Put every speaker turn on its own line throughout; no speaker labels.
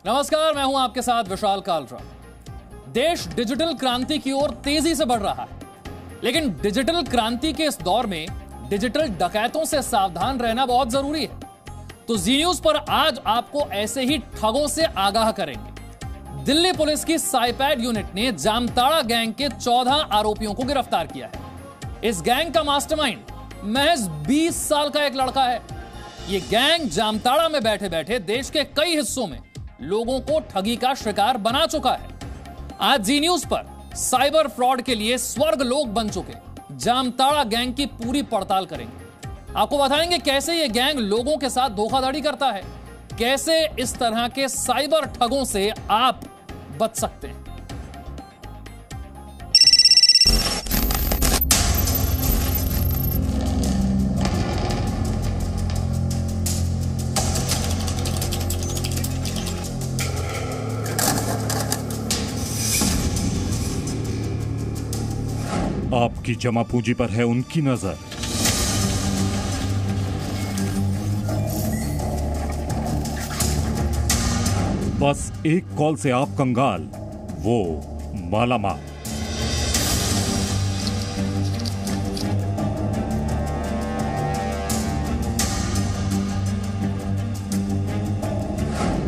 नमस्कार, मैं हूं आपके साथ विशाल कालरा। देश डिजिटल क्रांति की ओर तेजी से बढ़ रहा है, लेकिन डिजिटल क्रांति के इस दौर में डिजिटल डकैतों से सावधान रहना बहुत जरूरी है। तो जी न्यूज पर आज आपको ऐसे ही ठगों से आगाह करेंगे। दिल्ली पुलिस की साइपैड यूनिट ने जामताड़ा गैंग के 14 आरोपियों को गिरफ्तार किया है। इस गैंग का मास्टरमाइंड महज 20 साल का एक लड़का है। यह गैंग जामताड़ा में बैठे बैठे देश के कई हिस्सों में लोगों को ठगी का शिकार बना चुका है। आज जी न्यूज पर साइबर फ्रॉड के लिए स्वर्ग लोक बन चुके जामताड़ा गैंग की पूरी पड़ताल करेंगे। आपको बताएंगे कैसे यह गैंग लोगों के साथ धोखाधड़ी करता है, कैसे इस तरह के साइबर ठगों से आप बच सकते हैं।
आपकी जमा पूंजी पर है उनकी नजर। बस एक कॉल से आप कंगाल, वो मालामाल।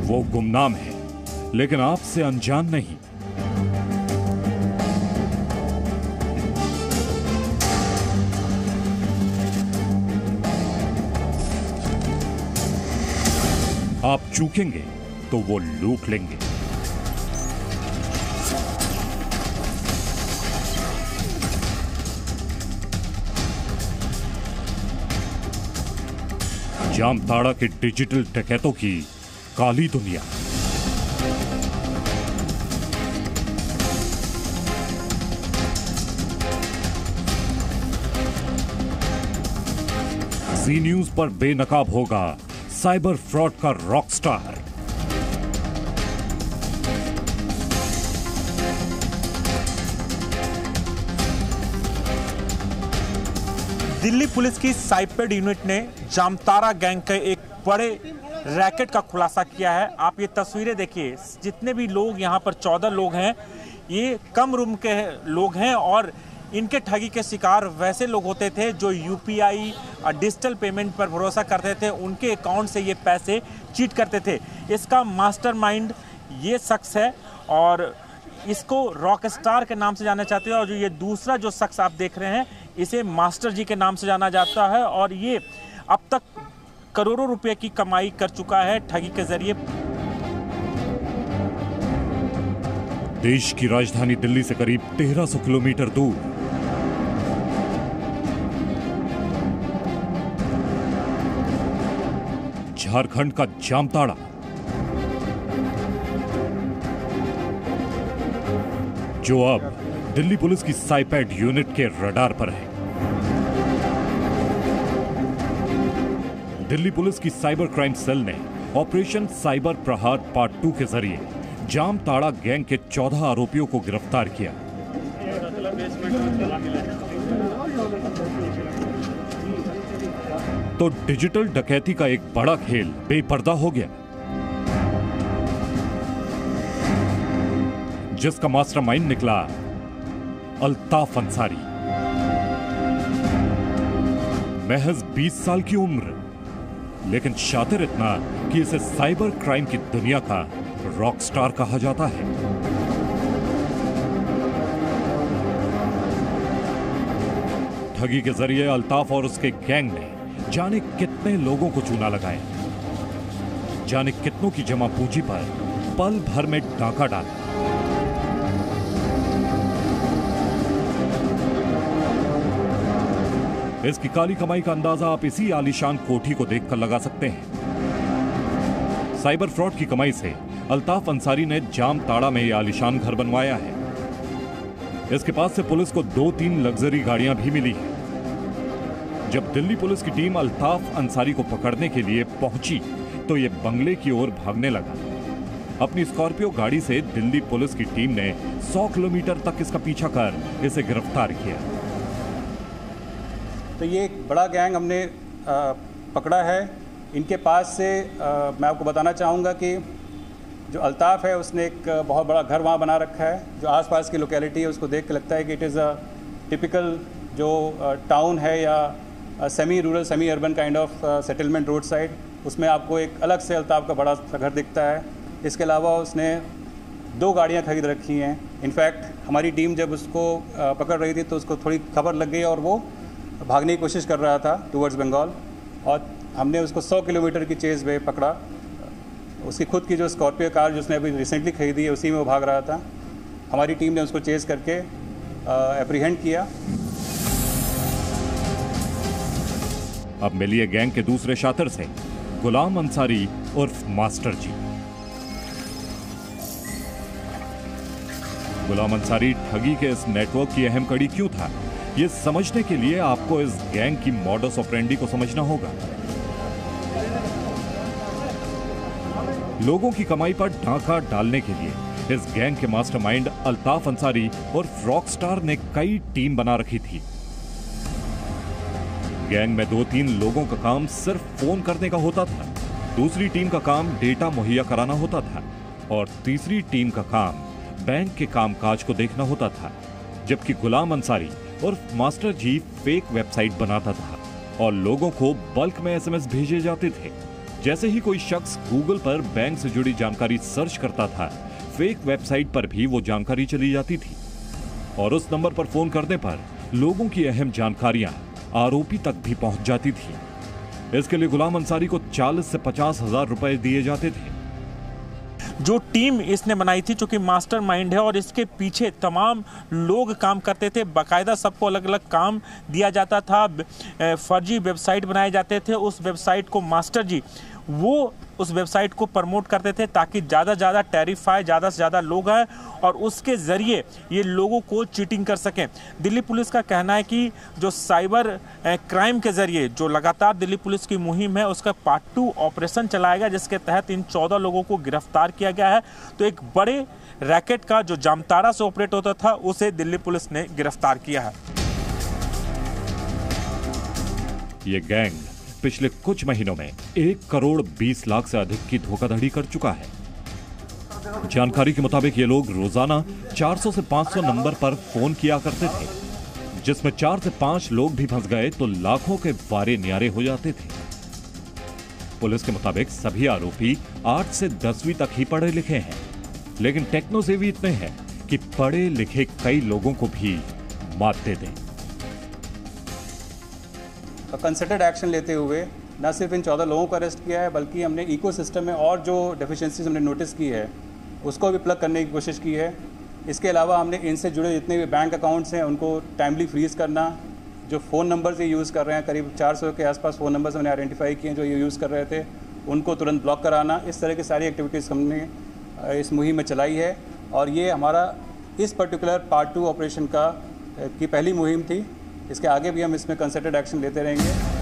वो गुमनाम है, लेकिन आपसे अनजान नहीं। आप चूकेंगे तो वो लूट लेंगे। जामताड़ा के डिजिटल डकैतों की काली दुनिया। जी न्यूज पर बेनकाब होगा साइबर फ्रॉड का रॉकस्टार।
दिल्ली पुलिस की साइपैड यूनिट ने जामताड़ा गैंग के एक बड़े रैकेट का खुलासा किया है। आप ये तस्वीरें देखिए, जितने भी लोग यहाँ पर 14 लोग हैं, ये कम रूम के लोग हैं और इनके ठगी के शिकार वैसे लोग होते थे जो यूपीआई और डिजिटल पेमेंट पर भरोसा करते थे। उनके अकाउंट से ये पैसे चीट करते थे। इसका मास्टरमाइंड ये शख्स है और इसको रॉकस्टार के नाम से जाना चाहते हैं। और जो ये दूसरा जो शख्स आप देख रहे हैं, इसे मास्टर जी के नाम से जाना जाता है और ये अब तक करोड़ों रुपए की कमाई कर चुका है ठगी के जरिए।
देश की राजधानी दिल्ली से करीब 1300 किलोमीटर दूर झारखंड का जामताड़ा, जो अब दिल्ली पुलिस की साइपैड यूनिट के रडार पर है। दिल्ली पुलिस की साइबर क्राइम सेल ने ऑपरेशन साइबर प्रहार पार्ट 2 के जरिए जामताड़ा गैंग के 14 आरोपियों को गिरफ्तार किया। तो डिजिटल डकैती का एक बड़ा खेल बेपर्दा हो गया, जिसका मास्टरमाइंड निकला अल्ताफ अंसारी। महज 20 साल की उम्र, लेकिन शातिर इतना कि इसे साइबर क्राइम की दुनिया का रॉकस्टार कहा जाता है। ठगी के जरिए अल्ताफ और उसके गैंग ने जाने कितने लोगों को चूना लगाया, जाने कितनों की जमा पूंजी पर पल भर में डाका डाला। इसकी काली कमाई का अंदाजा आप इसी आलीशान कोठी को देखकर लगा सकते हैं। साइबर फ्रॉड की कमाई से अल्ताफ अंसारी ने जामताड़ा में यह आलीशान घर बनवाया है। इसके पास से पुलिस को 2-3 लग्जरी गाड़ियां भी मिली हैं। जब दिल्ली पुलिस की टीम अल्ताफ अंसारी को पकड़ने के लिए पहुंची तो यह बंगले की ओर भागने लगा। अपनी स्कॉर्पियो गाड़ी से दिल्ली पुलिस की टीम ने 100 किलोमीटर तक इसका पीछा कर इसे गिरफ्तार किया।
तो ये एक बड़ा गैंग हमने पकड़ा है। इनके पास से मैं आपको बताना चाहूँगा कि जो अल्ताफ़ है उसने एक बहुत बड़ा घर वहाँ बना रखा है। जो आसपास की लोकेलिटी है उसको देख के लगता है कि इट इज़ अ टिपिकल जो टाउन है या semi rural semi urban kind of settlement road side, उसमें आपको एक अलग से अल्ताफ़ का बड़ा घर दिखता है। इसके अलावा उसने 2 गाड़ियाँ खरीद रखी हैं। इनफैक्ट हमारी टीम जब उसको पकड़ रही थी तो उसको थोड़ी खबर लग गई और वो भागने की कोशिश कर रहा था टूवर्ड्स बंगाल, और हमने उसको 100 किलोमीटर की चेज़ में पकड़ा। उसकी खुद की जो स्कॉर्पियो कार जो उसने अभी रिसेंटली खरीदी है उसी में वो भाग रहा था। हमारी टीम ने उसको चेज़ करके एप्रीहेंड किया।
अब मिलिए गैंग के दूसरे शातिर से, गुलाम अंसारी उर्फ मास्टर जी। गुलाम अंसारी ठगी के इस नेटवर्क की अहम कड़ी क्यों था, ये समझने के लिए आपको इस गैंग की मॉडस ऑपरेंडी को समझना होगा। लोगों की कमाई पर डाका डालने के लिए इस गैंग के मास्टरमाइंड अल्ताफ अंसारी और रॉकस्टार ने कई टीम बना रखी थी। गैंग में 2-3 लोगों का काम सिर्फ फोन करने का होता था, दूसरी टीम का काम डेटा मुहैया कराना होता था और तीसरी टीम का काम बैंक के कामकाज को देखना होता था। जबकि गुलाम अंसारी और मास्टर जी फेक वेबसाइट बनाता था और लोगों को बल्क में एसएमएस भेजे जाते थे। जैसे ही कोई शख्स गूगल पर बैंक से जुड़ी जानकारी सर्च करता था, फेक वेबसाइट पर भी वो जानकारी चली जाती थी और उस नंबर पर फोन करने पर लोगों की अहम जानकारियां आरोपी तक भी पहुंच जाती थी। इसके लिए गुलाम अंसारी को 40 से 50 हजार रुपए दिए जाते थे।
जो टीम इसने बनाई थी, चूंकि मास्टरमाइंड है और इसके पीछे तमाम लोग काम करते थे, बाकायदा सबको अलग अलग काम दिया जाता था, फर्जी वेबसाइट बनाए जाते थे। उस वेबसाइट को मास्टर जी वो उस वेबसाइट को प्रमोट करते थे ताकि ज़्यादा से ज़्यादा टेरिफाई, ज़्यादा से ज़्यादा लोग आए और उसके ज़रिए ये लोगों को चीटिंग कर सकें। दिल्ली पुलिस का कहना है कि जो साइबर क्राइम के ज़रिए जो लगातार दिल्ली पुलिस की मुहिम है उसका पार्ट 2 ऑपरेशन चलाया गया, जिसके तहत इन 14 लोगों को गिरफ्तार किया गया है। तो एक बड़े रैकेट का जो जामताड़ा से ऑपरेट होता था उसे दिल्ली पुलिस ने गिरफ्तार किया है।
ये गैंग पिछले कुछ महीनों में 1 करोड़ 20 लाख से अधिक की धोखाधड़ी कर चुका है। जानकारी के मुताबिक ये लोग रोजाना 400 से 500 नंबर पर फोन किया करते थे, जिसमें 4 से 5 लोग भी फंस गए तो लाखों के वारे न्यारे हो जाते थे। पुलिस के मुताबिक सभी आरोपी 8 से 10वीं तक ही पढ़े लिखे हैं, लेकिन टेक्नो सेवी इतने हैं कि पढ़े लिखे कई लोगों को भी मात दे दें।
कंसर्टेड एक्शन लेते हुए न सिर्फ इन 14 लोगों को अरेस्ट किया है, बल्कि हमने इकोसिस्टम में और जो डेफिशिएंसीज हमने नोटिस की है उसको भी प्लग करने की कोशिश की है। इसके अलावा हमने इनसे जुड़े जितने भी बैंक अकाउंट्स हैं उनको टाइमली फ्रीज करना, जो फ़ोन नंबर्स ये यूज़ कर रहे हैं, करीब 400 के आसपास फ़ोन नंबर्स हमने आइडेंटिफाई किए हैं जो ये यूज़ कर रहे थे, उनको तुरंत ब्लॉक कराना। इस तरह की सारी एक्टिविटीज़ हमने इस मुहिम में चलाई है और ये हमारा इस पर्टिकुलर पार्ट 2 ऑपरेशन की पहली मुहिम थी। इसके आगे भी हम इसमें कंसर्टेड एक्शन लेते रहेंगे।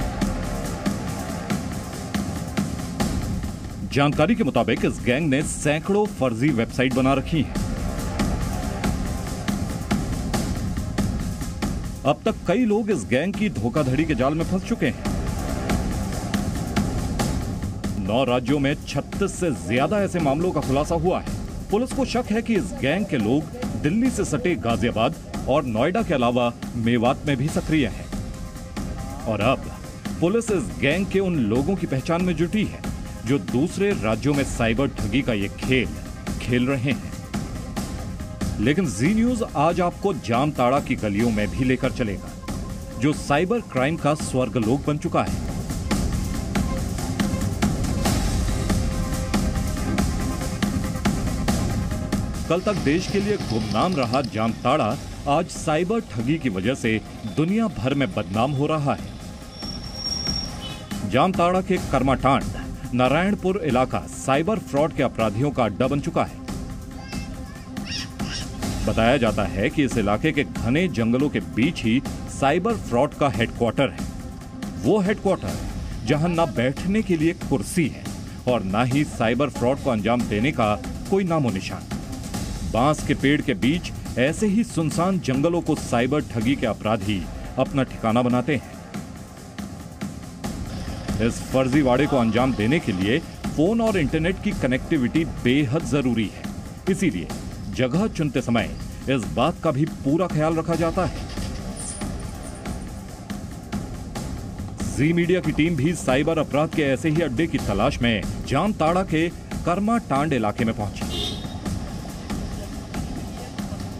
जानकारी के मुताबिक इस गैंग ने सैकड़ों फर्जी वेबसाइट बना रखी हैं। अब तक कई लोग इस गैंग की धोखाधड़ी के जाल में फंस चुके हैं। 9 राज्यों में 36 से ज्यादा ऐसे मामलों का खुलासा हुआ है। पुलिस को शक है कि इस गैंग के लोग दिल्ली से सटे गाजियाबाद और नोएडा के अलावा मेवात में भी सक्रिय हैं। और अब पुलिस इस गैंग के उन लोगों की पहचान में जुटी है जो दूसरे राज्यों में साइबर ठगी का ये खेल खेल रहे हैं। लेकिन जी न्यूज आज आपको जामताड़ा की गलियों में भी लेकर चलेगा, जो साइबर क्राइम का स्वर्गलोक बन चुका है। कल तक देश के लिए गुमनाम रहा जामताड़ा आज साइबर ठगी की वजह से दुनिया भर में बदनाम हो रहा है। जामताड़ा के कर्माटांड नारायणपुर इलाका साइबर फ्रॉड के अपराधियों का अड्डा बन चुका है। बताया जाता है कि इस इलाके के घने जंगलों के बीच ही साइबर फ्रॉड का हेडक्वार्टर है। वो हेडक्वार्टर जहां ना बैठने के लिए कुर्सी है और ना ही साइबर फ्रॉड को अंजाम देने का कोई नामो निशान। बांस के पेड़ के बीच ऐसे ही सुनसान जंगलों को साइबर ठगी के अपराधी अपना ठिकाना बनाते हैं। इस फर्जीवाड़े को अंजाम देने के लिए फोन और इंटरनेट की कनेक्टिविटी बेहद जरूरी है। इसीलिए जगह चुनते समय इस बात का भी पूरा ख्याल रखा जाता है। जी मीडिया की टीम भी साइबर अपराध के ऐसे ही अड्डे की तलाश में जामताड़ा के कर्मा टांड इलाके में पहुंची।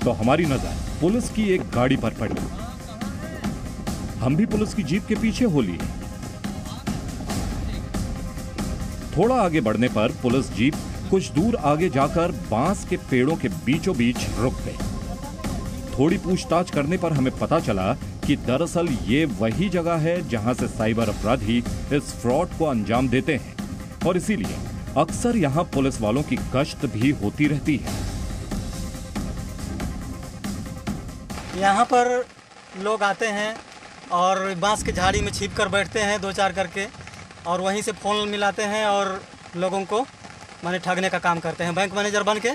तो हमारी नजर पुलिस की एक गाड़ी पर पड़ी। हम भी पुलिस की जीप के पीछे हो लिए। थोड़ा आगे बढ़ने पर पुलिस जीप कुछ दूर आगे जाकर बांस के पेड़ों के बीचों बीच रुक गई। थोड़ी पूछताछ करने पर हमें पता चला कि दरअसल ये वही जगह है जहां से साइबर अपराधी इस फ्रॉड को अंजाम देते हैं और इसीलिए अक्सर यहां पुलिस वालों की गश्त भी होती रहती है।
यहाँ पर लोग आते हैं और बांस की झाड़ी में छिप कर बैठते हैं 2-4 करके और वहीं से फ़ोन मिलाते हैं और लोगों को माने ठगने का काम करते हैं। बैंक मैनेजर बन के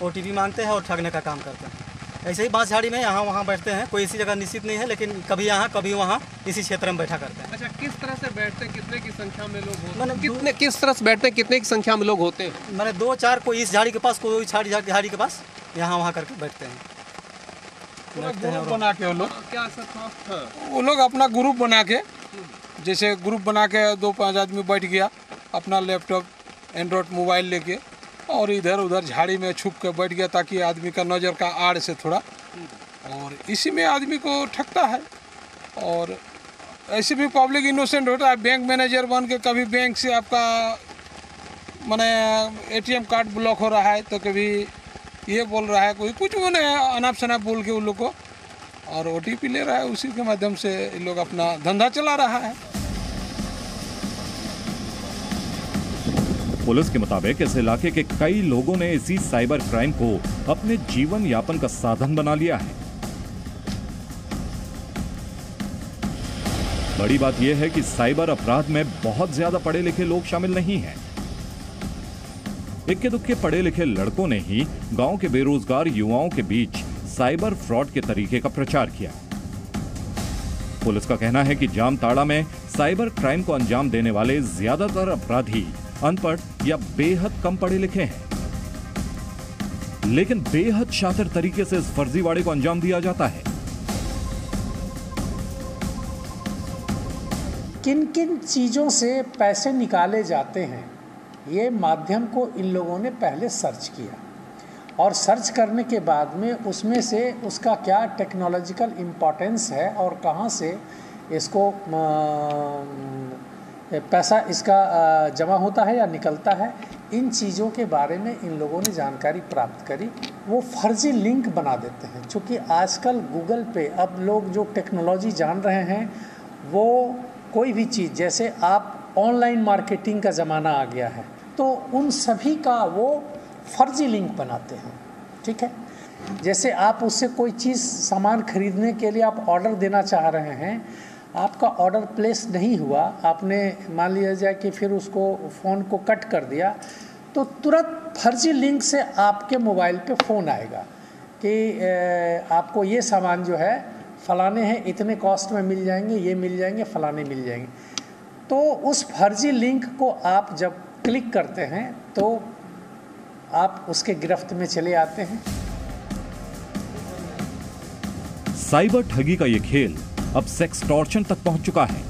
OTP मांगते हैं और ठगने का काम करते हैं। ऐसे ही बांस झाड़ी में यहाँ वहाँ बैठते हैं। कोई इसी जगह निश्चित नहीं है, लेकिन कभी यहाँ कभी वहाँ इसी क्षेत्र में बैठा करते हैं।
अच्छा, किस तरह से बैठते हैं? कितने की संख्या में लोग होते हैं? किस तरह से बैठते हैं? कितने की संख्या में लोग होते हैं?
मैंने 2-4 कोई इस झाड़ी के पास, कोई झाड़ी के पास, यहाँ वहाँ करके बैठते हैं।
ग्रुप बना के वो लोग
क्या सर?
वो लोग अपना ग्रुप बना के, जैसे ग्रुप बना के 2-5 आदमी बैठ गया अपना लैपटॉप एंड्रॉयड मोबाइल लेके और इधर उधर झाड़ी में छुप के बैठ गया ताकि आदमी का नज़र का आड़ से थोड़ा, और इसी में आदमी को ठगता है। और ऐसे भी पब्लिक इनोसेंट होता है। बैंक मैनेजर बन के कभी बैंक से आपका माने ATM कार्ड ब्लॉक हो रहा है तो कभी ये बोल रहा है, कोई कुछ मैंने अनाप शनाप बोल के उन लोग को और OTP ले रहा है। उसी के माध्यम से इन लोग अपना धंधा चला रहा है।
पुलिस के मुताबिक इस इलाके के कई लोगों ने इसी साइबर क्राइम को अपने जीवन यापन का साधन बना लिया है। बड़ी बात यह है कि साइबर अपराध में बहुत ज्यादा पढ़े लिखे लोग शामिल नहीं हैं। इक्के दुक्के पढ़े लिखे लड़कों ने ही गांव के बेरोजगार युवाओं के बीच साइबर फ्रॉड के तरीके का प्रचार किया। पुलिस का कहना है कि जामताड़ा में साइबर क्राइम को अंजाम देने वाले ज्यादातर अपराधी अनपढ़ या बेहद कम पढ़े लिखे हैं, लेकिन बेहद शातिर तरीके से इस फर्जीवाड़े को अंजाम दिया जाता है।
किन किन चीज़ों से पैसे निकाले जाते हैं, ये माध्यम को इन लोगों ने पहले सर्च किया और सर्च करने के बाद में उसमें से उसका क्या टेक्नोलॉजिकल इम्पोर्टेंस है और कहाँ से इसको पैसा इसका जमा होता है या निकलता है, इन चीज़ों के बारे में इन लोगों ने जानकारी प्राप्त करी। वो फर्जी लिंक बना देते हैं। चूँकि आजकल गूगल पे अब लोग जो टेक्नोलॉजी जान रहे हैं, वो कोई भी चीज़, जैसे आप ऑनलाइन मार्केटिंग का ज़माना आ गया है, तो उन सभी का वो फर्जी लिंक बनाते हैं। ठीक है, जैसे आप उससे कोई चीज़ सामान खरीदने के लिए आप ऑर्डर देना चाह रहे हैं, आपका ऑर्डर प्लेस नहीं हुआ, आपने मान लिया जाए कि फिर उसको फ़ोन को कट कर दिया, तो तुरंत फर्जी लिंक से आपके मोबाइल पे फ़ोन आएगा कि आपको ये सामान जो है फ़लाने हैं, इतने कॉस्ट में मिल जाएंगे, ये मिल जाएंगे, फ़लाने मिल जाएंगे। तो उस फर्जी लिंक को आप जब क्लिक करते हैं तो आप उसके गिरफ्त में चले आते हैं।
साइबर ठगी का ये खेल अब सेक्सटॉर्शन तक पहुंच चुका है।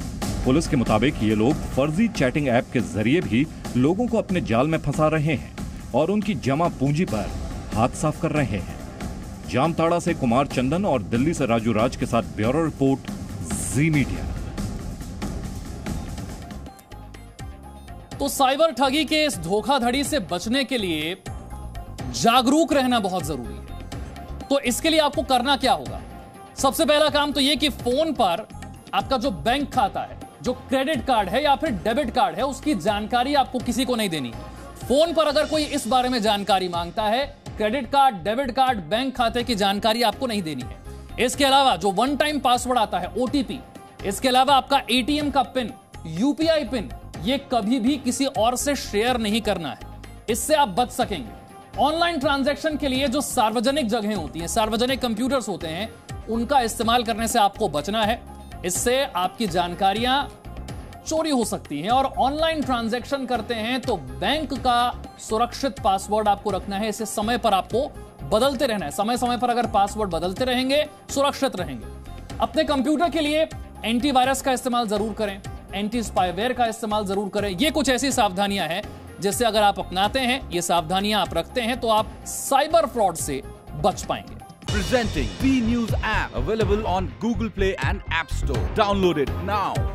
पुलिस के मुताबिक ये लोग फर्जी चैटिंग ऐप के जरिए भी लोगों को अपने जाल में फंसा रहे हैं और उनकी जमा पूंजी पर हाथ साफ कर रहे हैं। जामताड़ा से कुमार चंदन और दिल्ली से राजू राज के साथ ब्यूरो रिपोर्ट, जी मीडिया।
तो साइबर ठगी के इस धोखाधड़ी से बचने के लिए जागरूक रहना बहुत जरूरी है। तो इसके लिए आपको करना क्या होगा? सबसे पहला काम तो यह कि फोन पर आपका जो बैंक खाता है, जो क्रेडिट कार्ड है या फिर डेबिट कार्ड है, उसकी जानकारी आपको किसी को नहीं देनी। फोन पर अगर कोई इस बारे में जानकारी मांगता है, credit card, debit card, bank खाते की जानकारी आपको नहीं देनी है। इसके अलावा जो वन टाइम पासवर्ड आता है, OTP, इसके अलावा आपका ATM का पिन, UPI पिन, ये कभी भी किसी और से शेयर नहीं करना है। इससे आप बच सकेंगे। ऑनलाइन ट्रांजैक्शन के लिए जो सार्वजनिक जगहें होती हैं, सार्वजनिक कंप्यूटर्स होते हैं, उनका इस्तेमाल करने से आपको बचना है। इससे आपकी जानकारियां चोरी हो सकती हैं। और ऑनलाइन ट्रांजैक्शन करते हैं तो बैंक का सुरक्षित पासवर्ड आपको रखना है, इसे समय पर आपको बदलते रहना है। समय समय पर अगर पासवर्ड बदलते रहेंगे, सुरक्षित रहेंगे। अपने कंप्यूटर के लिए एंटीवायरस का इस्तेमाल जरूर करें, एंटी स्पाईवेयर का इस्तेमाल जरूर करें। ये कुछ ऐसी सावधानियां हैं जिससे अगर आप अपनाते हैं, ये सावधानियां आप रखते हैं, तो आप साइबर फ्रॉड से बच पाएंगे।
Presenting B News app, available on Google Play and App Store. Download it now.